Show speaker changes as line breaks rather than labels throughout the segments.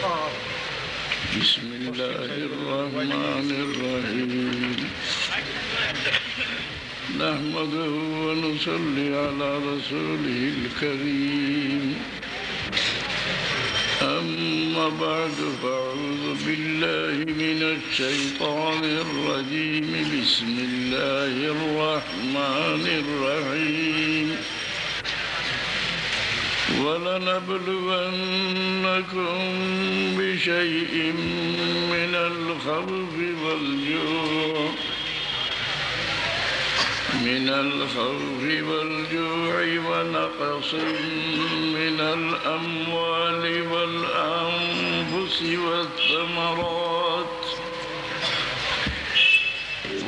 بسم الله الرحمن الرحيم نحمده ونصلي على رسوله الكريم أما بعد فأعوذ بالله من الشيطان الرجيم بسم الله الرحمن الرحيم ولنبلونكم بشيء من الخوف والجوع ونقص من الأموال والأنفس والثمرات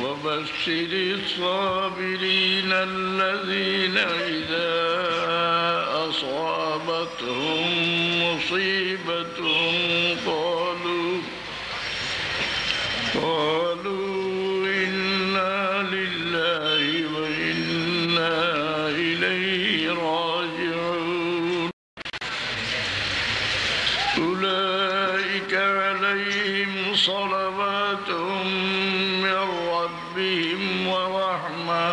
وبشر الصابرين الذين إذا أصابتهم مصيبة قالوا إنا لله وإنا إليه راجعون أولئك عليهم صلوات من ربهم ورحمة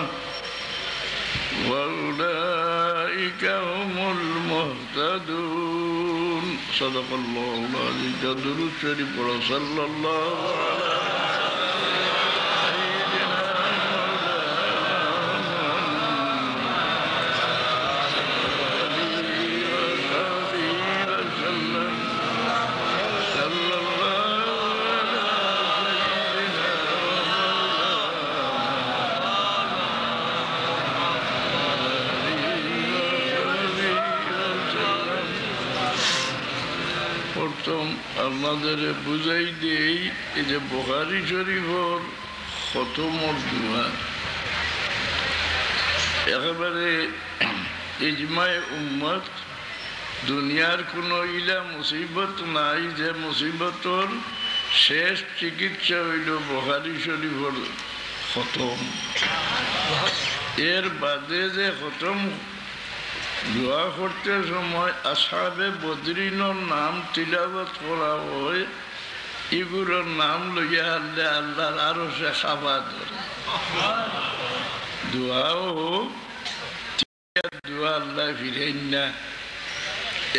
وأولئك هم المهتدون صدق الله العظيم درود شريف صلى الله عليه আপনাদের বুঝাই দেই এই যে বুখারী শরীফের খতমের দোয়া একেবারে ইজমায়ে উম্মত দুনিয়ার কোনো ইলা মুসিবত নাই যে মুসিবতর শেষ চিকিৎসা হইল বুখারী শরীফের খতম এর বাদে যে খতম দোয়া করতে সময় আসহাবে বদরিনের নাম তিলাওয়াত করা হয় এগুলোর নাম লইয়া আল্লাহ আল্লাহর আরো সে খাবা ধরে দোয়াও দোয়া আল্লাহ ফিরেন না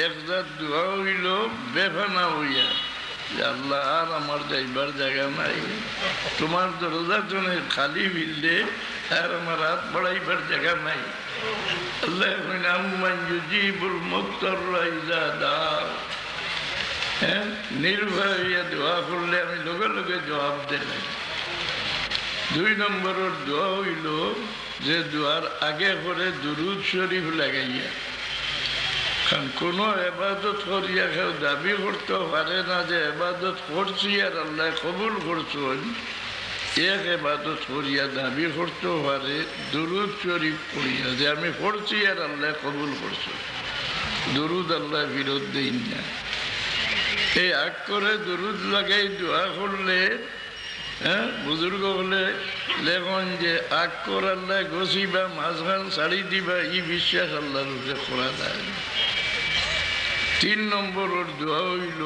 একজাত দোয়া হইল বেফানা হইয়া আল্লাহ আর আমার যাইবার জায়গা নাই তোমার দরজা জনে খালি ফিরলে আর আমার হাত বাড়াইবার জায়গা নাই আল্লাহ আম্মান ইউজিবুল মুত্তাররা ইযা দাআ নির্ভয় হইয়া দোয়া করলে আমি লগে লগে জবাব দিলাম। 2 নম্বরের দোয়া হইল যে দোয়ার আগে করে দুরূদ শরীফ লাগাইয়া কারণ কোনো ইবাদত করিয়া কেউ দাবি করতে পারে না যে ইবাদত করছি আর আল্লাহ কবুল করছেন এক ইবাদত করিয়া দাবি করতে পারে দুরূদ শরীফ পড়িয়া যে আমি পড়ছি আর আল্লাহ কবুল করছে দুরূদ আল্লাহ ফিরত দেন না এই আগ করে দুরূদ লাগাই দোয়া করলে বুজুর্গ হলে লেখন যে আগ কর আল্লাহ গছিবা মাঝখান ছাড়ি দিবা ই বিশ্বাস আল্লাহর উপরে করা যায়। 3 নম্বরের দোয়া হইল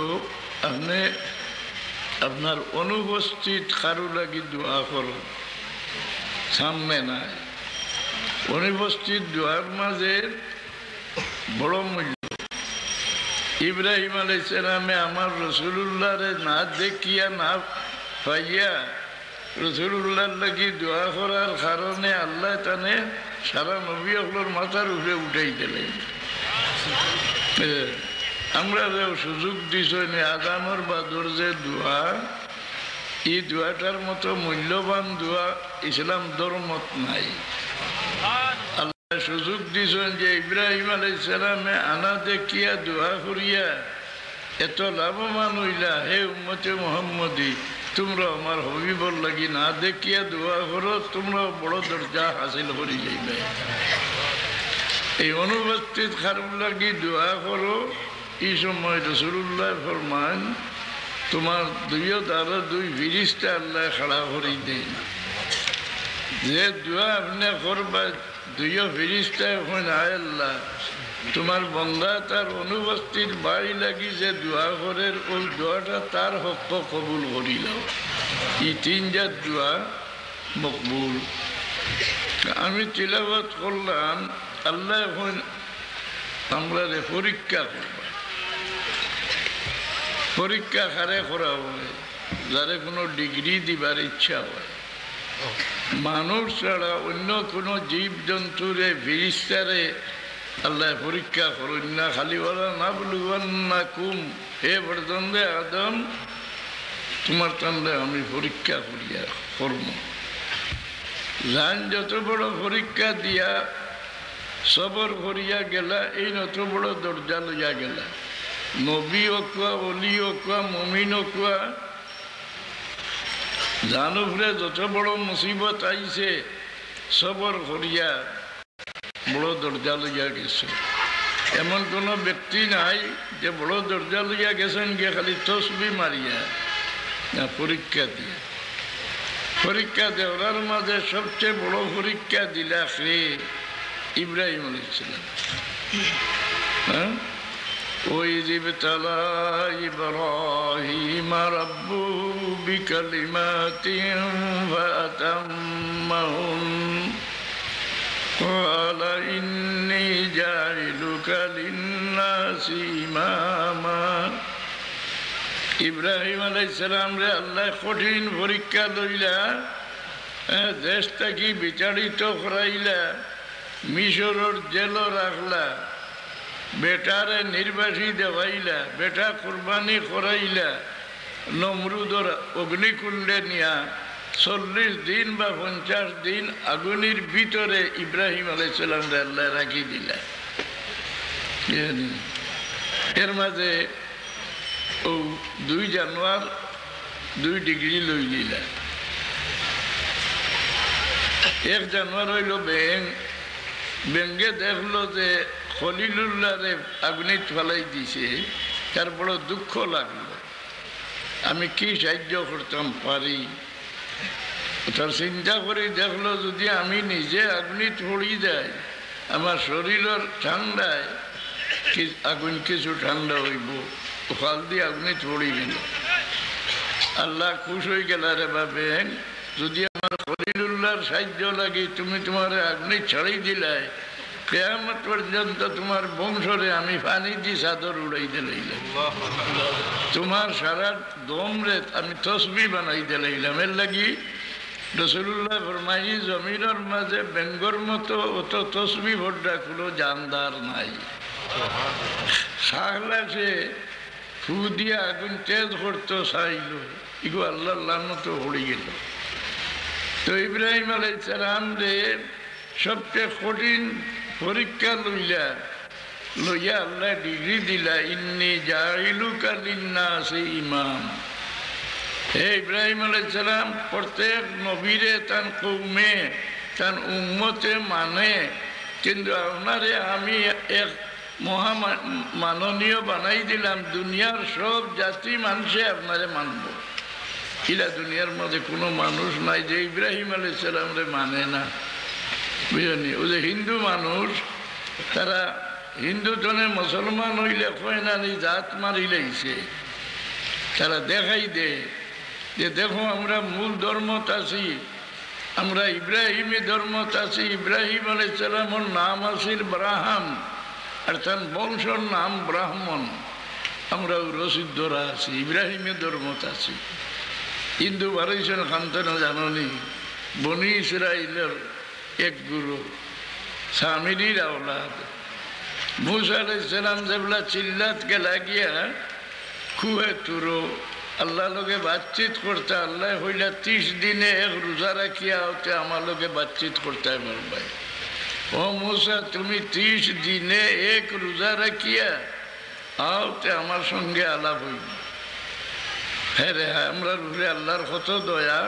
আপনি আপনার অনুপস্থিত কারো লাগি দোয়া করো সামনে নাই অনুপস্থিত দোয়ার মাঝে বড় মূল্য। ইব্রাহিম আলাইহিস সালামে আমার রাসূলুল্লাহরে না দেখিয়া না পাইয়া রাসূলুল্লাহর লাগি দোয়া করার কারণে আল্লাহ তানে সারা নবী হলোর মাথার উপরে উঠাই দিলেন। আমরা যে সুযোগ দিছেন আদানোর বাদর যে দোয়া এই দোয়াটার মতো মূল্যবান দোয়া ইসলাম ধর্মত নাই। আল্লাহ সুযোগ দিছেন যে ইব্রাহিম আলাইহিস সালামে আনা দেখিয়া দোয়া করিয়া এত লাভবান হইলা হে উম্মতে মুহাম্মদী তোমরা আমার হবিবর লাগি না দেখিয়া দোয়া করো তোমরা বড় দরজা হাসিল করি যাইবে। এই অনুপস্থিত খারাপ লাগি দোয়া করো এই সময় রাসূলুল্লাহ ফরমান তোমার দুইও দ্বারা 2 ফেরেশতা আল্লাহ খাড়া করে দেন যে দোয়া আপনি করবা দুইও ফেরেশতা এখন আয় আল্লাহ তোমার বন্দা তার অনুপস্থিত বাই লাগি যে দোয়া করে ওই দোয়াটা তার হক কবুল করিল। এই তিনজাত দোয়া মকবুল। আমি তিলাওয়াত করলাম, আল্লাহ এখন আমরা পরীক্ষা করব। পরীক্ষা হারে করা হয় যারে কোনো ডিগ্রি দিবার ইচ্ছা হয়। মানুষ ছাড়া অন্য কোনো জীবজন্তুরে ফিরিস্তারে আল্লাহ পরীক্ষা করুন না। খালি বলা না বলুন না কুম, হে বর্দন্দে আদম তোমার তান্ডে আমি পরীক্ষা করিয়া করব। জান যত বড় পরীক্ষা দিয়া সবর করিয়া গেলা, এই নত বড় দরজা লইয়া গেলা। নবী অকুয়া, অলি অকুয়া, মমিন অকুয়া, জানুফরে যত বড় মুসিবত আইছে সবর করিয়া বড় দরজা লইয়া গেছে। এমন কোনো ব্যক্তি নাই যে বড় দরজা লইয়া গেছেন গিয়ে খালি তসবি মারিয়া না, পরীক্ষা দিয়ে। পরীক্ষা দেওয়ার মাঝে সবচেয়ে বড় পরীক্ষা দিলা সে ইব্রাহিম আলাইহিস সালাম। হ্যাঁ, وَإِذِ ابْتَلَى إِبْرَاهِيمَ رَبُّهُ بِكَلِمَاتٍ فَأَتَمَّهُنَّ قَالَ إِنِّي جَاعِلُكَ لِلنَّاسِ إِمَامًا। ইব্রাহিম আলাইহিস সালাম রে আল্লাহ কঠিন পরীক্ষা লইলা, দেশ থেকে বিতাড়িত করাইলা, মিশরের জেল রাখলা, বেটারে নির্বাসী দেওয়াইলা, বেটা কুরবানি করাইলা, নমরুদর অগ্নিকুণ্ডে নিয়া 40 দিন বা 50 দিন আগুনের ভিতরে ইব্রাহিম আলাইহিস সালাম রে আল্লাহ রাখি দিলা। এর মাঝে ও 2 জানুয়ারি 2 ডিগ্রি লই দিলা। 1 জানুয়ারি হইল ব্যাঙ্গে দেখলো যে খলিলুল্লাহরে আগুনে ফেলাই দিছে, তার বড় দুঃখ লাগলো। আমি কি সাহায্য করতাম পারি? তার চিন্তা করে দেখলো যদি আমি নিজে আগুনে পড়ি যাই, আমার শরীরের ঠান্ডায় আগুন কিছু ঠান্ডা হইব, ফল দিয়ে আগুনে পড়ি গেল। আল্লাহ খুশ হয়ে গেল, রে বাবে যদি আমার খলিলুল্লাহর সাহায্য লাগে তুমি তোমার আগুনে ছাড়াই দিলাই, কিয়ামত পর্যন্ত তোমার বংশরে আমি পানি দিয়ে চাদর উড়াই দিলাইলাম, তোমার সারা দম রে আমি তসবি বানাই দিলাইলাম। এর লাগি রাসূলুল্লাহ ফরমাই জমিনের মাঝে বেঙ্গর মতো অত তসবি ভোড্ডা কোনো জানদার নাই। সাহলা সে ফু দিয়া আগুন তেজ করতো চাইল, এগো আল্লাহ লানত হয়ে গেল। তো ইব্রাহিম আলাইহিস সালাম রে সবচেয়ে কঠিন পরীক্ষা লইয়া আল্লাহ ডিগ্রি দিলা, ইন্নী জাইলুকা লিন্নাসি ইমাম। হে ইব্রাহিম আলাইহিস সালাম প্রত্যেক নবীরে তার কৌমে তার উম্মতে মানে, কিন্তু আপনারে আমি এক মাননীয় বানাই দিলাম, দুনিয়ার সব জাতি মানুষে আপনারে মানব। ইলা দুনিয়ার মধ্যে কোনো মানুষ নাই যে ইব্রাহিম আলাইহিস সালাম রে মানে না, বুঝলি? ও যে হিন্দু মানুষ, তারা হিন্দু জনে মুসলমান হইলে কয় না নি জাত মারি লাইছে। তারা দেখাই দে যে দেখো আমরা মূল ধর্মত আছি, আমরা ইব্রাহিমী ধর্মত আছি। ইব্রাহিম আলাইহিস সালামের নাম আছিল ব্রাহ্মণ, আর তার বংশর নাম ব্রাহ্মণ। আমরা রসিদ্ধরা আছি, ইব্রাহিমী ধর্মত আছি। হিন্দু বারৈশন খান্তনা জাননি, বনি ইসরাইলের এক গুরু সামিরির আওলাদ। মুসা আলাইহিস সালাম যেগুলা চিল্লাত গেলা গিয়া খুহে তুরো আল্লাহ লোকে বাতচিত করতে, আল্লাহ হইলা 30 দিনে এক রোজা রাখিয়া হতে আমার লোকে বাতচিত করতে পারবাই। ও মুসা তুমি 30 দিনে এক রোজা রাখিয়া আওতে আমার সঙ্গে আলাপ হইব। হ্যাঁ রে, হ্যাঁ, আমরা রুহে আল্লাহর কত দয়া,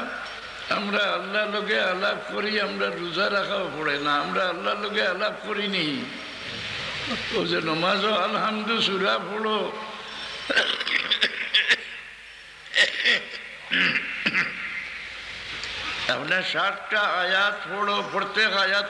আমরা আল্লাহ লোকে আলাপ করি, আমরা রোজা রাখাও পড়ে না, আমরা আল্লাহ লোকে আলাপ করিনি। ও যে নমাজ আলহামদু সুরা পড়ো, আপনার 60টা আয়াত পড়ো, প্রত্যেক আয়াত